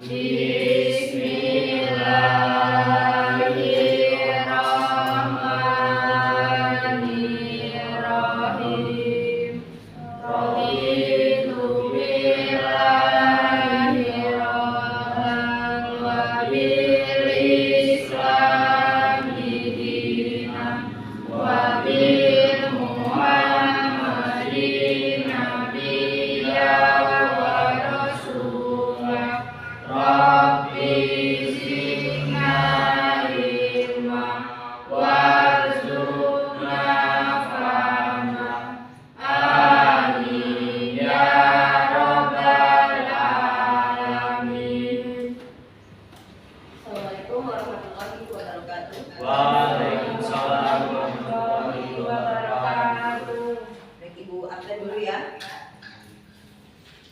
Bismillahirrahmanirrahim. Raditu billahi rabban wa bil islami dinan wa bil muhammadin nabiyyan wa rasulah. Rabbi zidna ilma warzuqna fahma. Amin ya rabbal alamin. Assalamualaikum warahmatullahi wabarakatuh. Waalaikumsalam warahmatullahi wabarakatuh. Baik, Ibu absen dulu ya.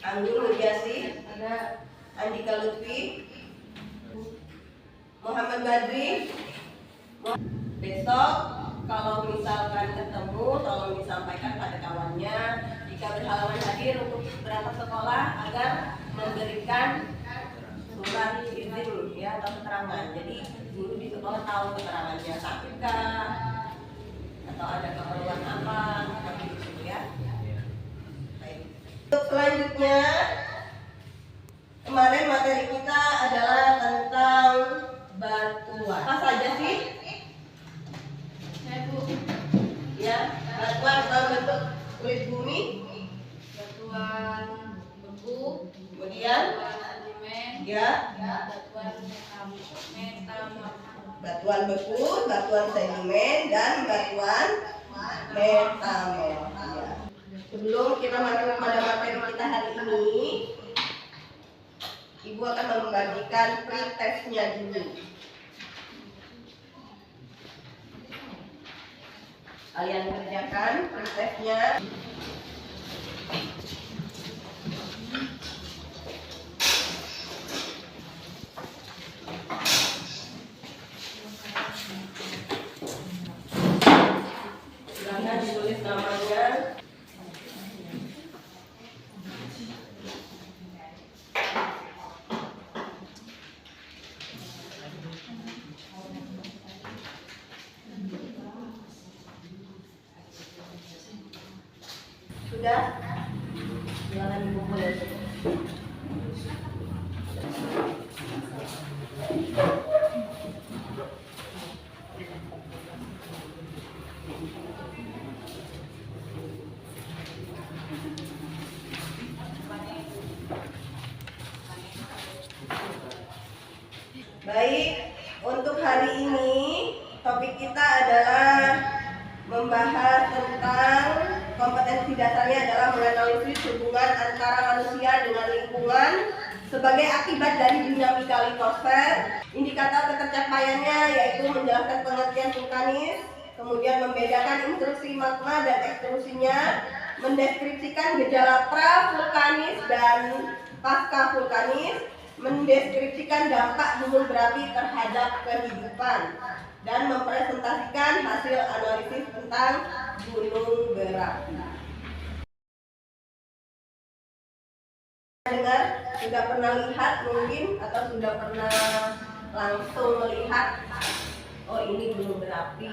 Anggun Nurjasi, Ada. Andika Lutfi, Muhammad Badri. Besok kalau misalkan ketemu, tolong disampaikan pada kawannya jika berhalangan hadir untuk berangkat sekolah agar memberikan surat izin ya atau keterangan. Jadi guru di sekolah tahu keterangannya, sakit atau ada keperluan apa seperti itu ya. Baik. Untuk selanjutnya, kemarin materi kita adalah tentang batuan. Apa saja sih? Ya, Bu. Ya, batuan dalam bentuk kulit bumi, Batuan beku, kemudian batuan sedimen, ya, batuan metamorf. batuan beku, batuan sedimen, dan batuan metamorf. Ya. Sebelum kita masuk pada materi kita hari ini, Ibu akan membagikan pretestnya dulu. Kalian kerjakan pretestnya. Silakan ditulis namanya. Sudah? Silakan Ibu mulai. Baik, untuk hari ini topik kita adalah membahas tentang kompetensi dasarnya adalah menganalisis hubungan antara manusia dengan lingkungan sebagai akibat dari dinamika litosfer. Indikator ketercapaiannya yaitu menjelaskan pengertian vulkanis, kemudian membedakan intrusi magma dan ekstrusinya, mendeskripsikan gejala pra-vulkanis dan pasca-vulkanis, mendeskripsikan dampak gunung berapi terhadap kehidupan, dan mempresentasikan hasil analisis tentang gunung berapi. Dengar, sudah pernah lihat mungkin atau sudah pernah langsung melihat, oh ini gunung berapi,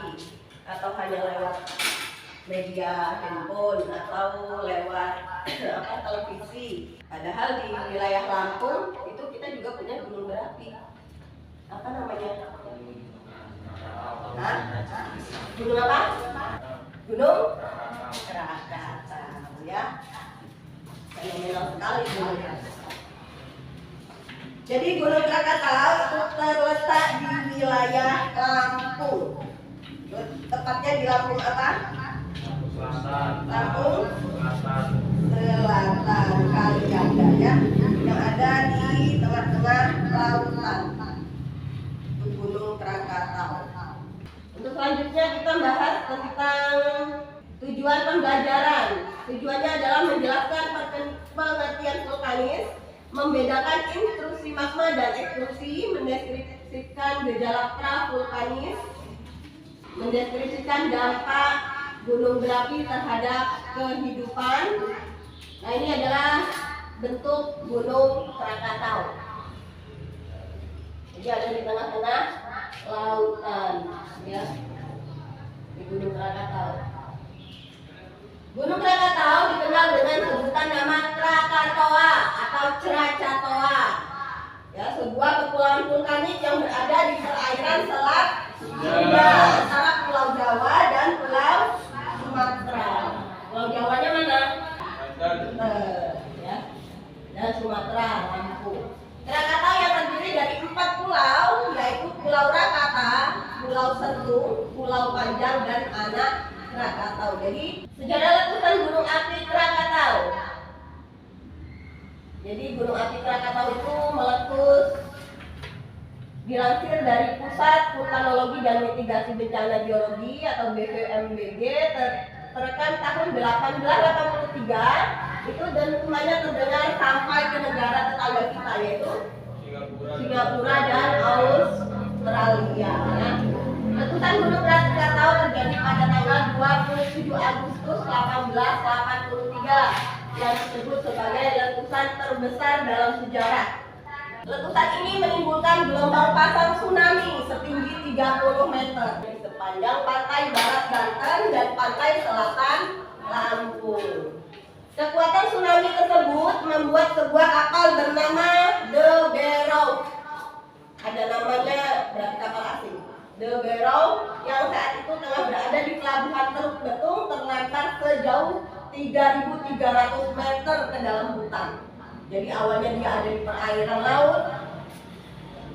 atau hanya lewat media handphone atau lewat televisi. Padahal di wilayah Lampung itu kita juga punya gunung berapi. Apa namanya? Hah? Gunung apa? Gunung Krakatau ya. Fenomenal sekali gunung Krakatau. Jadi gunung Krakatau itu terletak di wilayah Lampung. Tepatnya di Lampung apa? Lampung Selatan Kalianda ya, yang ada di tengah-tengah lautan. Itu Gunung Krakatau. Untuk selanjutnya kita bahas tentang tujuan pembelajaran. Tujuannya adalah menjelaskan pengertian vulkanis, membedakan intrusi magma dan ekstrusi, mendeskripsikan gejala pra-vulkanis, mendeskripsikan dampak gunung berapi terhadap kehidupan. Nah, ini adalah bentuk gunung Krakatau. Jadi ada di tengah-tengah lautan, ya, di Gunung Krakatau. Gunung Krakatau dikenal dengan sebutan nama Krakatoa atau Krakatoa, ya, sebuah kepulauan vulkanik yang berada di perairan Selat Sunda antara Pulau Jawa dan Pulau Sumatera. Pulau Jawanya mana? Ya, dan Sumatera, Lampung. Krakatau yang terdiri dari 4 pulau, yaitu Pulau Rakata, Pulau Sentung, Pulau Panjang, dan Anak Krakatau. Jadi sejarah letusan gunung api Krakatau. Jadi gunung api Krakatau itu meletus, dilansir dari Pusat Vulkanologi dan Mitigasi Bencana Geologi atau BVMBG, terekam tahun 1883 itu, dan semuanya terdengar sampai ke negara tetangga kita, yaitu Singapura dan Australia. Ya. Letusan gunung Krakatau terjadi pada tanggal 27 Agustus 1883 yang disebut sebagai letusan terbesar dalam sejarah. Letusan ini menimbulkan gelombang pasang tsunami setinggi 30 meter di sepanjang pantai barat Banten dan pantai selatan Lampung. Kekuatan tsunami tersebut membuat sebuah kapal bernama The Barrow, ada namanya, berarti kapal asing, The Barrow, yang saat itu tengah berada di pelabuhan Teluk Betung, terlantar sejauh 3.300 meter ke dalam hutan. Jadi awalnya dia ada di perairan laut,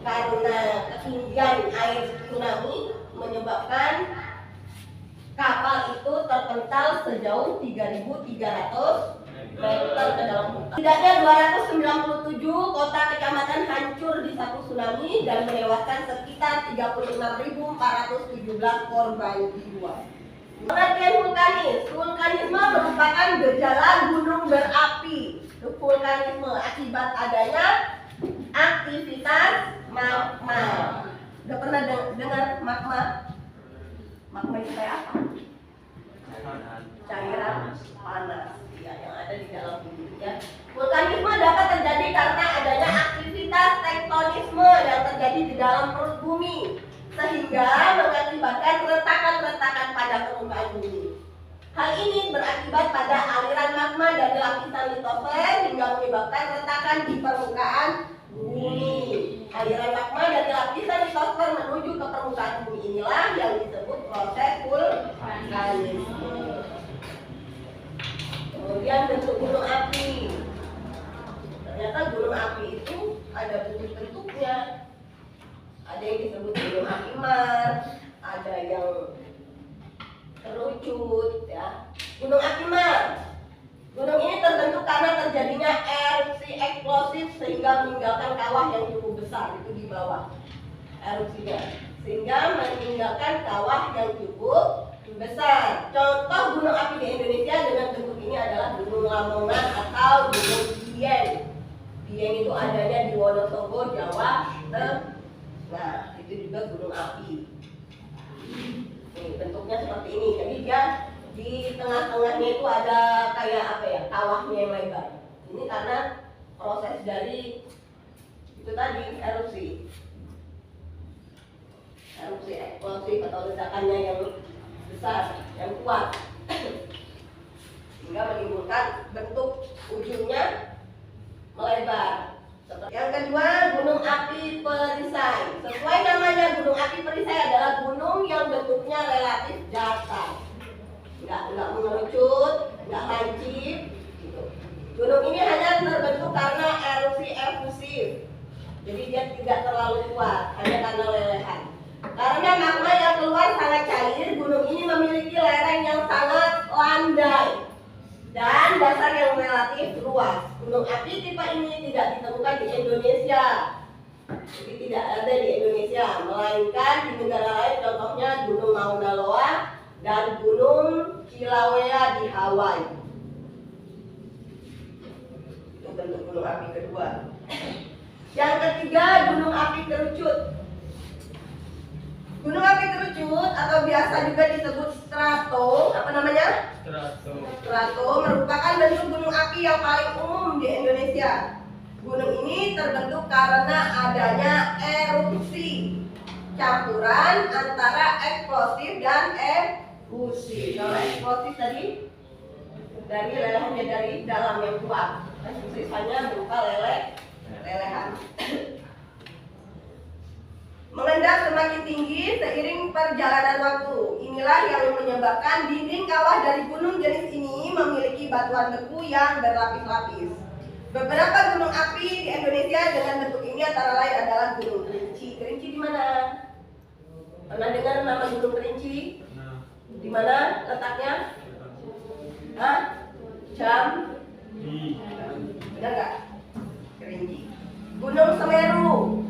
karena ketinggian air tsunami menyebabkan kapal itu terpental sejauh 3.300 meter ke dalam hutan. Tidaknya 297 kota kecamatan hancur di satu tsunami dan menewaskan sekitar 36.417 korban jiwa. Pengertian vulkanis. Vulkanisme merupakan gejala gunung berapi. Vulkanisme akibat adanya aktivitas magma. Udah pernah dengar magma? Magma itu kayak apa? Cairan panas, ya, yang ada di dalam bumi. Ya. Vulkanisme dapat terjadi karena adanya aktivitas tektonisme yang terjadi di dalam perut bumi, sehingga mengakibatkan retakan-retakan pada permukaan bumi. Hal ini berakibat pada aliran magma dari lapisan litosfer hingga menyebabkan retakan di permukaan bumi. Aliran magma dari lapisan litosfer menuju ke permukaan bumi inilah yang disebut proses vulkanisme. Kemudian bentuk gunung api. Ternyata gunung api itu ada bentuk-bentuknya. Ada yang disebut gunung api Mars, ada yang kerucut, ya. Gunung api Mars. Gunung ini terbentuk karena terjadinya erupsi eksplosif sehingga meninggalkan kawah yang cukup besar itu di bawah erupsinya, sehingga meninggalkan kawah yang cukup besar. Contoh gunung api di Indonesia dengan bentuk ini adalah Gunung Lamongan atau Gunung Dieng. Dieng itu adanya di Wonosobo, Jawa Tengah. Nah, itu juga gunung api. Nih, bentuknya seperti ini. Jadi dia di tengah-tengahnya itu ada kayak apa ya, kawahnya yang lebar. Ini karena proses dari itu tadi, erupsi eksplosif atau ledakannya yang besar, yang kuat, sehingga menimbulkan bentuk ujungnya melebar. Yang kedua, gunung api perisai. Sesuai namanya, gunung api perisai adalah gunung yang bentuknya relatif datar, nggak mengerucut, nggak lancip, gitu. Gunung ini hanya terbentuk karena erupsi efusif, jadi dia tidak terlalu kuat, hanya karena lelehan. Karena magma yang keluar sangat cair, gunung ini memiliki lereng yang sangat landai dan dasar yang relatif luas. Gunung api tipe ini tidak ditemukan di Indonesia, jadi tidak ada di Indonesia, melainkan di negara lain, contohnya Gunung Mauna Loa dan Gunung Kilauea di Hawaii. Itu bentuk gunung api kedua. Yang ketiga, gunung api kerucut. Gunung api kerucut atau biasa juga disebut strato, apa namanya? Strato merupakan bentuk gunung api yang paling umum di Indonesia. Gunung ini terbentuk karena adanya erupsi campuran antara eksplosif dan efusif. Kalau eksplosif tadi dari lelehannya dari dalam yang kuat, efusif hanya berupa lelehan. Mengendap semakin tinggi seiring perjalanan waktu. Inilah yang menyebabkan dinding kawah dari gunung jenis ini memiliki batuan beku yang berlapis-lapis. Beberapa gunung api di Indonesia dengan bentuk ini antara lain adalah Gunung Kerinci. Kerinci di mana? Pernah dengar nama Gunung Kerinci? Di mana letaknya? Hah? Jam? Benar nggak? Kerinci. Gunung Semeru,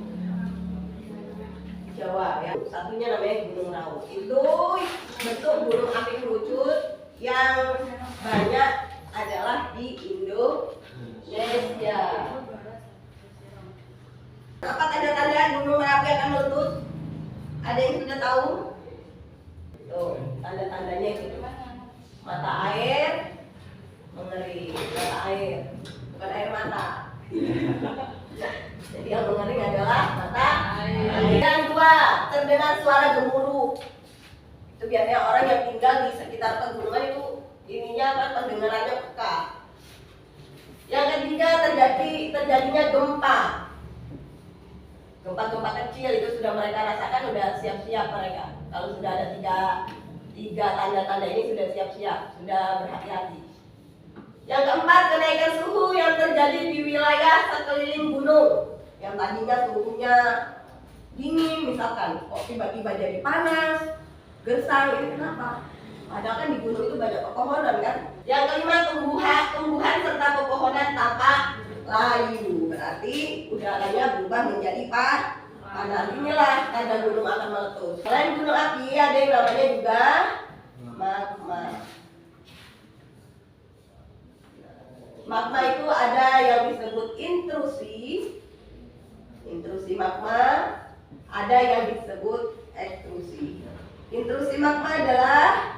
Jawa ya. Satunya namanya Gunung Raung. Itu bentuk gunung api kerucut yang banyak adalah di Indonesia. Apa tanda-tanda gunung Merapi akan meletus? Ada yang sudah tahu? Tuh, tanda-tandanya itu. Mata air mengering, mata air, bukan air mata. Jadi yang mengering adalah mata air. Yang kedua, terdengar suara gemuruh. Itu biasanya orang yang tinggal di sekitar pegunungan itu ininya kan pendengarannya peka. Yang ketiga, terjadinya gempa. Gempa-gempa kecil itu sudah mereka rasakan, sudah siap-siap mereka. Kalau sudah ada tiga tanda-tanda ini sudah siap-siap, sudah berhati-hati. Yang keempat, kenaikan suhu yang terjadi di wilayah sekeliling gunung. Yang tadinya suhunya dingin misalkan, kok tiba-tiba jadi panas, gersang, ini kenapa? Padahal kan di gunung itu banyak pepohonan kan. Yang kelima, tumbuhan serta pepohonan tampak layu, berarti udaranya berubah menjadi panas. Inilah tanda gunung akan meletus. Selain gunung api, ada yang namanya juga magma. Magma itu ada yang disebut intrusi magma, ada yang disebut ekstrusi. Intrusi magma adalah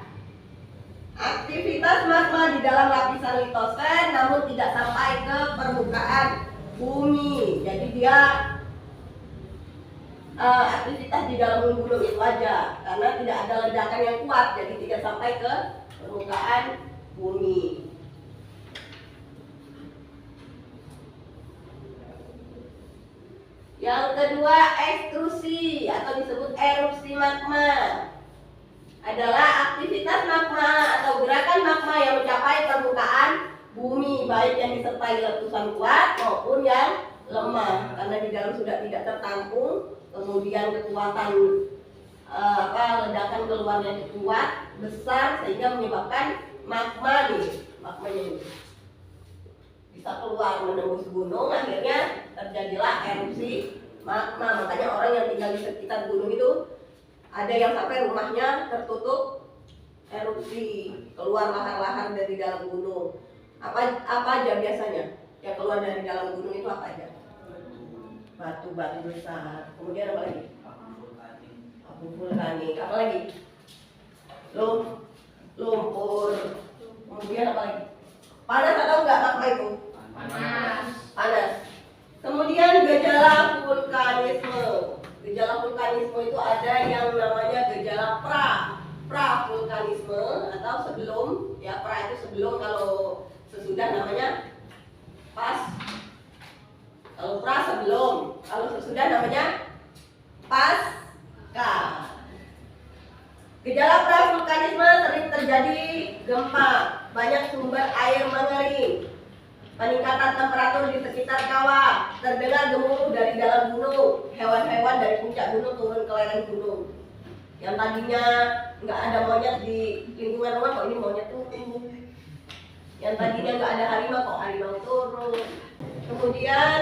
aktivitas magma di dalam lapisan litosfer namun tidak sampai ke permukaan bumi. Jadi dia aktivitas di dalam gunung itu aja karena tidak ada ledakan yang kuat, jadi tidak sampai ke permukaan bumi. Yang kedua, ekstrusi atau disebut erupsi magma adalah aktivitas magma atau gerakan magma yang mencapai permukaan bumi, baik yang disertai letusan kuat maupun yang lemah, karena di dalam sudah tidak tertampung, kemudian kekuatan ledakan keluarnya kuat, besar, sehingga menyebabkan magmanya ini bisa keluar menembus gunung, akhirnya terjadilah erupsi magma. Makanya orang yang tinggal di sekitar gunung itu ada yang sampai rumahnya tertutup erupsi, keluar lahar-lahar dari dalam gunung. Apa aja biasanya yang keluar dari dalam gunung itu apa aja? Batu-batu besar. Kemudian apa lagi? Abu vulkanik. Apa lagi? Lumpur. Kemudian apa lagi? Panas atau enggak magma itu? Panas. Kemudian gejala vulkanisme. Gejala vulkanisme itu ada yang namanya gejala pra-vulkanisme atau sebelum, ya pra itu sebelum, kalau sesudah namanya pas. Kalau pra sebelum, kalau sesudah namanya pasca. Gejala pra-vulkanisme sering terjadi gempa, banyak sumber air mengering, peningkatan temperatur di sekitar kawah, terdengar gemuruh dari dalam gunung, hewan-hewan dari puncak gunung turun ke lereng gunung. Yang tadinya nggak ada monyet di lingkungan rumah, kok ini monyet turun. Yang tadinya nggak ada harimau, kok harimau turun. Kemudian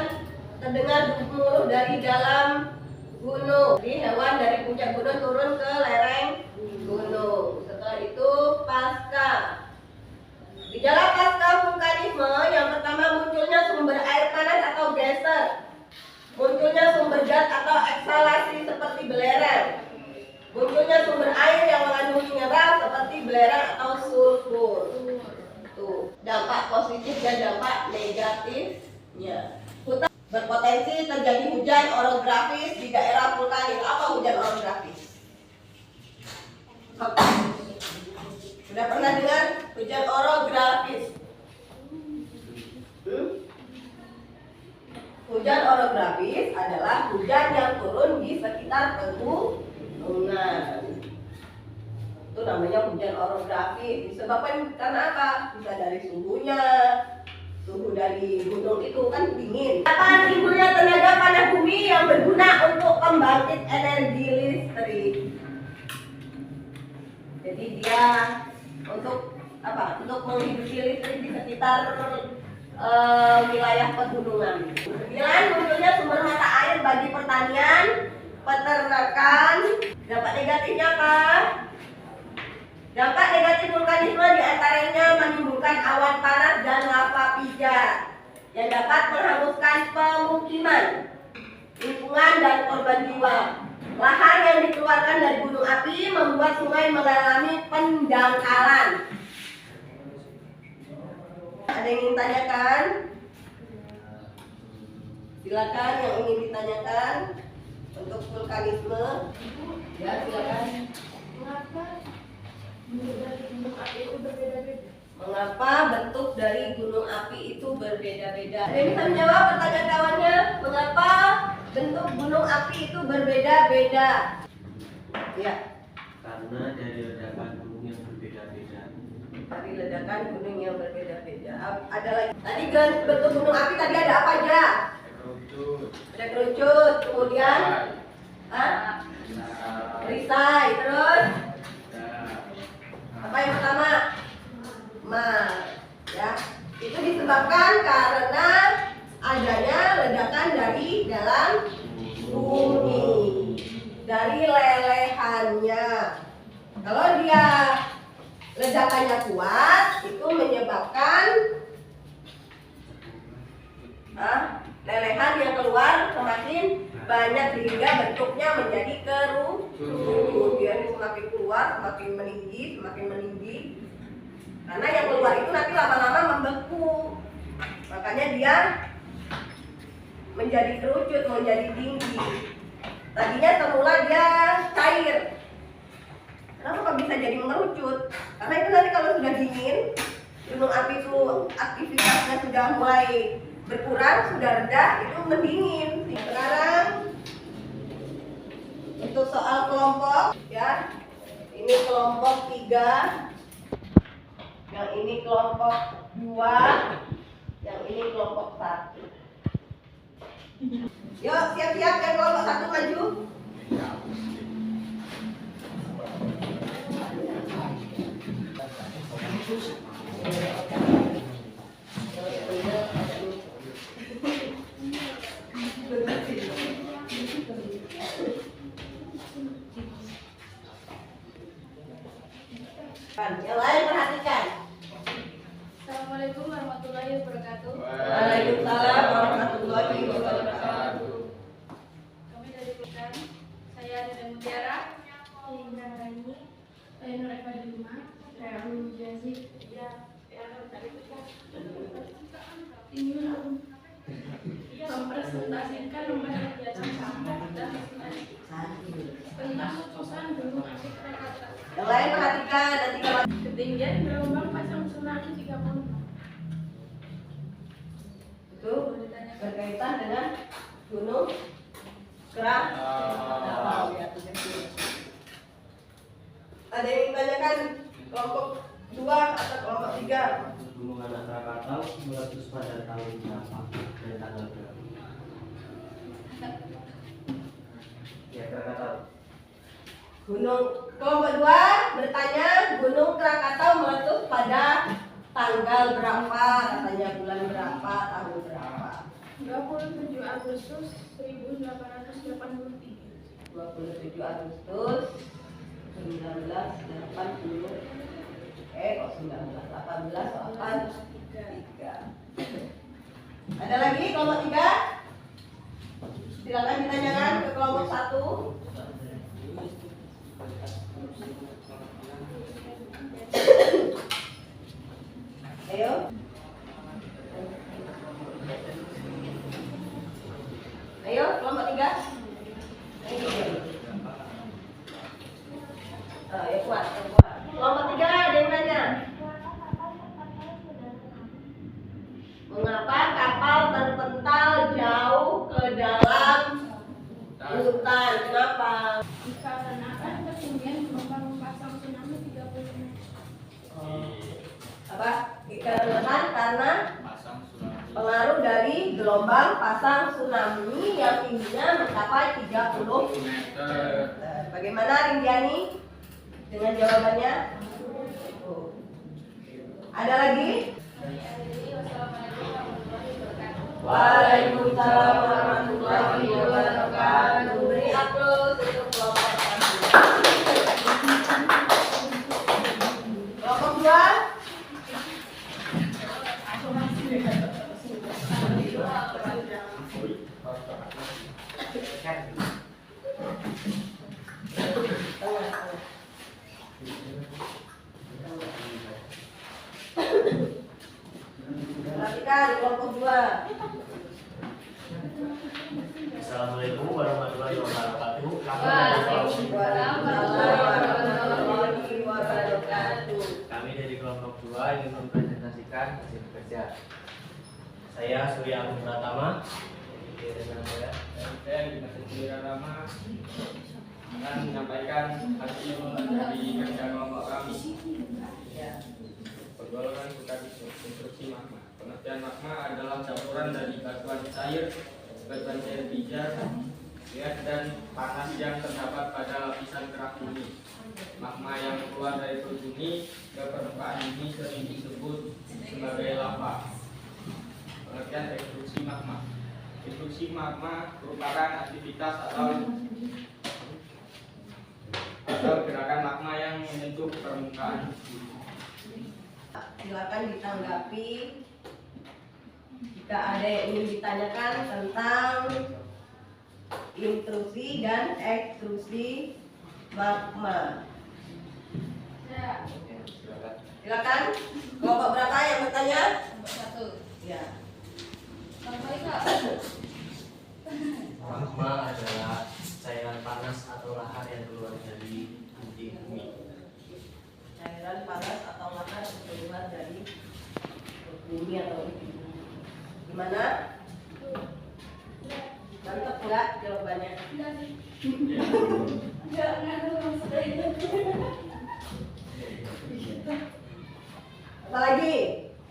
terdengar gemuruh dari dalam gunung, jadi hewan dari puncak gunung turun ke lereng gunung. Setelah itu pasca. Gejala pasca vulkanisme yang pertama, munculnya sumber air panas atau geyser, munculnya sumber gas atau eksalasi seperti belerang, munculnya sumber air yang mengandung mineral seperti belerang atau sulfur. Tuh, dampak positif dan dampak negatifnya. Hutan Berpotensi terjadi hujan orografis di daerah vulkanik. Apa hujan orografis? Sudah pernah dengar hujan orografis? Hujan orografis adalah hujan yang turun di sekitar pegunungan. Itu namanya hujan orografis. Disebabkan karena apa? Bisa dari suhunya, suhu dari gunung itu kan dingin. Apa timbulnya tenaga panas bumi yang berguna untuk pembangkit energi listrik? Jadi dia untuk apa? Untuk menghidupi listrik di sekitar wilayah pegunungan. 9. Munculnya sumber mata air bagi pertanian, peternakan. Dampak negatifnya apa? Dampak negatif vulkanisme diantaranya menimbulkan awan panas dan lava pijar yang dapat menghanguskan pemukiman, lingkungan, dan korban jiwa. Lahar yang dikeluarkan dari gunung api membuat sungai mengalami pendangkalan. Ada yang ingin tanyakan? Silakan yang ingin ditanyakan untuk vulkanisme. Ya, silakan. Mengapa bentuk dari gunung api itu berbeda-beda? Ada yang bisa menjawab pertanyaan kawannya? Mengapa bentuk gunung api itu berbeda-beda? Ya. Karena dari ledakan gunung yang berbeda-beda. Dari ledakan gunung yang berbeda-beda. Ada lagi. Tadi bentuk gunung api tadi ada apa aja? Ada kerucut, kemudian perisai, terus apa yang pertama? Ya, itu disebabkan karena adanya ledakan dari dalam bumi, dari lelehannya. Kalau dia ledakannya kuat, itu menyebabkan lelehan yang keluar semakin banyak sehingga bentuknya menjadi kerucut. Dia semakin keluar, semakin meninggi. Karena yang keluar itu nanti lama-lama membeku. Makanya dia menjadi kerucut, menjadi tinggi. Tadinya semula dia cair. Kenapa kok bisa jadi mengerucut? Karena itu nanti kalau sudah dingin, gunung api itu aktivitasnya sudah mulai berkurang, sudah reda, itu mendingin. Sekarang untuk soal kelompok, ya, ini kelompok 3, yang ini kelompok 2, yang ini kelompok 1. Yuk, siap-siap yang kelompok 1 maju. Yang lain perhatikan. Assalamualaikum warahmatullahi wabarakatuh. Waalaikumsalam warahmatullahi wabarakatuh. Kami dari Bukan. Saya Dede Mutiara, Indra Raini, Nur Eva di rumah, Abu Jazid. Ini mempresentasikan lembaga kegiatan sampah dan tentang putusan gunung api Krakatau. Yang lain perhatikan nanti kalau Ketinggian gelombang pasang tsunami 30. itu berkaitan dengan gunung Krakatau. Ada yang ditanyakan kelompok 2 atau kelompok 3? Gunung Anak Krakatau meletus pada tahun berapa dan tanggal berapa? Ya, Krakatau. Kelompok 2 bertanya Gunung Krakatau meletus pada tanggal berapa, katanya bulan berapa, tahun berapa? 27 Agustus 1883. 27 Agustus 1980. Kok 19? 1883. Ada lagi kelompok 3? Silakan ditanyakan ke kelompok 1. Ayo. kuat. Kelompok 3 ada yang nanya. Mengapa kapal terpental jauh ke dalam hutan? Kenapa? Dikarenakan ketinggian gelombang pasang tsunami 30 meter. Apa? Dikarenakan karena pengaruh dari gelombang pasang tsunami yang tingginya mencapai 30 meter. Bagaimana Rindiani dengan jawabannya? Ada lagi? Waalaikumsalam warahmatullahi wabarakatuh. Beri aplaus untuk kelompok kelompok 2. Perhatikan kelompok 2. Assalamualaikum warahmatullahi wabarakatuh. Waalaikumsalam warahmatullahi wabarakatuh. Kami dari kelompok 2 ingin mempresentasikan hasil kerja. Saya Surya Agung Pratama. Saya Dimas Pratama akan menyampaikan hasil dari kerja kelompok kami. Penggolongan bukan konstruksi magma. Pengertian magma adalah campuran dari batuan cair pijar, gas dan panas yang terdapat pada lapisan kerak bumi. Magma yang keluar dari perut bumi ke permukaan bumi sering disebut sebagai lava. Pengertian ekstruksi magma. Ekstruksi magma merupakan aktivitas atau gerakan magma yang menyentuh permukaan bumi. Silakan ditanggapi jika ada yang ingin ditanyakan tentang intrusi dan ekstrusi magma. Silakan. Kelompok berapa yang bertanya? 1. Ya. Magma adalah cairan panas atau lahar yang keluar dari inti bumi. Cairan panas atau lahar yang keluar dari bumi atau inti bumi. Gimana? Mantap enggak jawabannya? Apa lagi?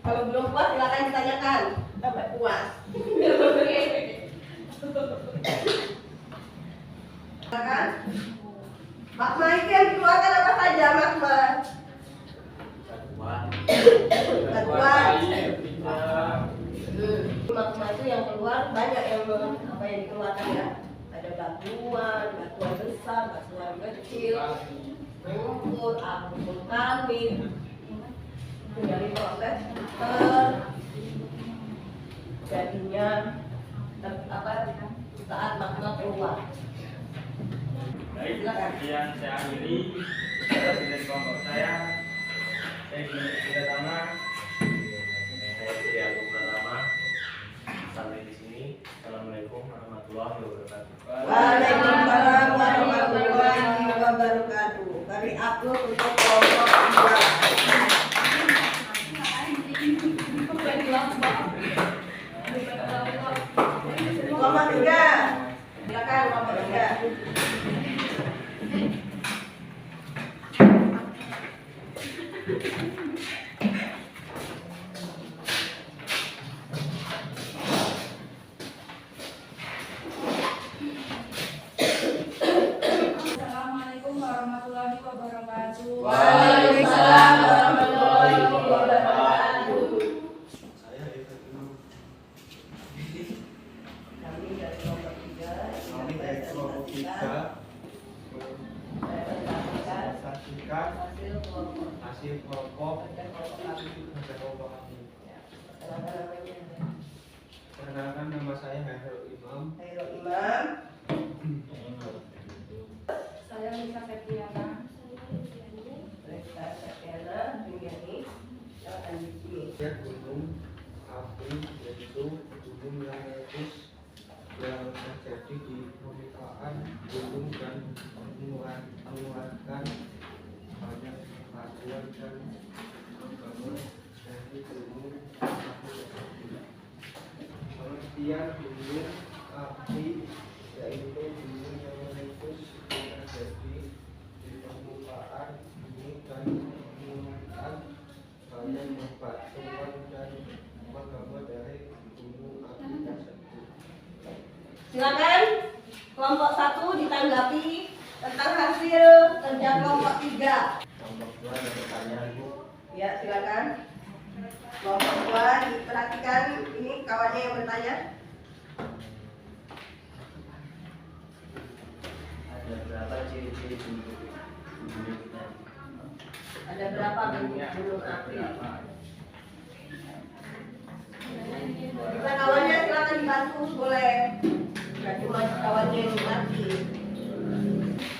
Kalau belum puas silakan ditanyakan. Sampai puas. Silakan. Magma itu yang dikeluarkan apa saja magma? Batuan. Magma itu yang keluar banyak yang dikeluarkan ya. Ada batuan besar, batuan kecil, lumpur, abu vulkanik. Dari proses jadinya saat magma keluar. Baik, kemudian saya akhiri presentasi kelompok saya. Saya Dimas Pratama. Saya Surya Agung Pratama. Sampai di sini. Assalamualaikum warahmatullahi wabarakatuh. Waalaikumsalam warahmatullahi wabarakatuh. Beri aplaus untuk kelompok 2. Kelompok 3. Silakan kelompok 3. Assalamualaikum warahmatullahi wabarakatuh. Waalaikumsalam warahmatullahi wabarakatuh. Kami dari kelompok 3. Kami dari kelompok 3 Saksikan hasil kelompok kerja kelompok kami. Ya, perkenalkan namanya. Perkenalkan, nama saya Hairul Imam. Hairul Imam. Saya Lisa Septiana. Resta Septiana, Rindiani. Silakan di sini. Gunung api yaitu gunung yang meletus yang terjadi di permukaan gunung dan mengeluarkan Pengertian gunung api yaitu gunung yang meletus terjadi di permukaan bumi dan menggunakan bayan bebatuan dan magma dari gunung api tersebut. Silakan kelompok 1 ditanggapi tentang hasil kerja kelompok 3. Kelompok 2 ada pertanyaan, Bu. Ya, silakan. Kelompok 2 diperhatikan, ini kawannya yang bertanya. Ada berapa ciri-ciri gunung kita? Ada berapa bentuk gunung api? Bisa kawannya silakan dibantu, boleh. Nggak cuma kawannya yang dibantu.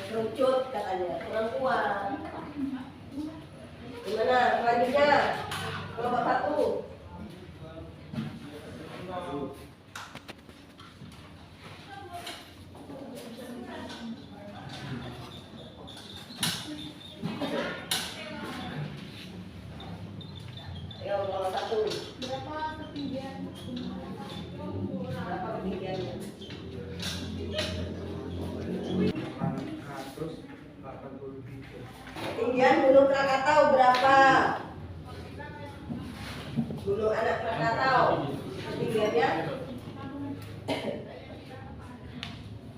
Kerucut katanya, kurang kuat. Gimana? Selanjutnya kelompok 1. Ayo kelompok 1. Berapa ketinggian? Berapa ketinggiannya? 883. Ketinggian Gunung Krakatau berapa? Gunung Anak Krakatau ketinggiannya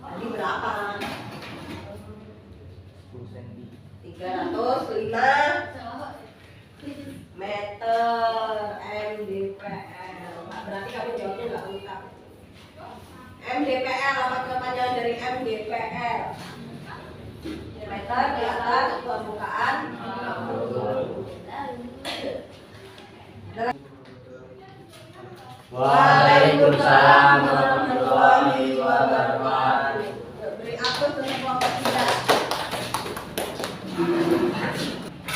tadi berapa? 10 cm. 305 meter MDPL. Berarti kamu jawabnya nggak lengkap. MDPL apa kepanjangan dari MDPL? Meter di atas permukaan. Waalaikumsalam warahmatullahi wabarakatuh. Beri akun untuk kelompok 3.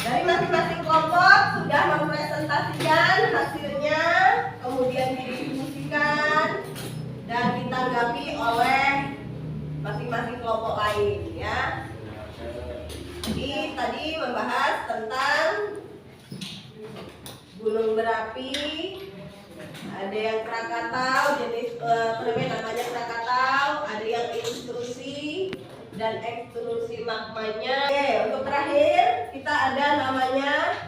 Dari masing-masing kelompok sudah mempresentasikan hasilnya, kemudian didistribusikan dan ditanggapi oleh masing-masing kelompok lain, ya. Jadi tadi membahas tentang gunung berapi, ada yang Krakatau, jenis namanya Krakatau, ada yang intrusi dan ekstrusi magmanya. Oke, untuk terakhir kita ada namanya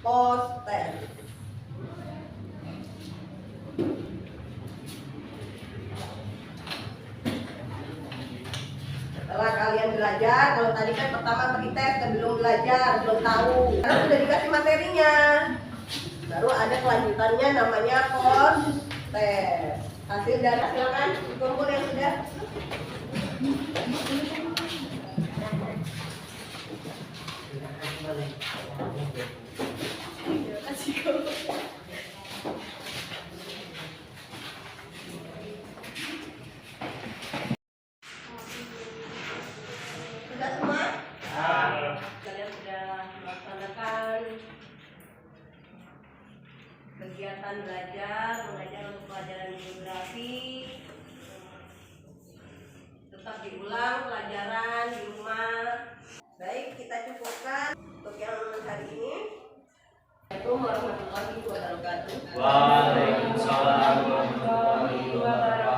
poster. Setelah kalian belajar, kalau tadi kan pertama pre-test dan belum belajar, belum tahu. Karena sudah dikasih materinya. Baru ada kelanjutannya namanya poster. Hasil dari silakan kumpul yang sudah. Sudah semua? Kalian sudah melaksanakan kegiatan belajar untuk pelajaran geografi. Tetap diulang pelajaran di rumah. Baik, kita cukupkan untuk yang hari ini. Assalamualaikum warahmatullahi wabarakatuh. Waalaikumsalam warahmatullahi wabarakatuh.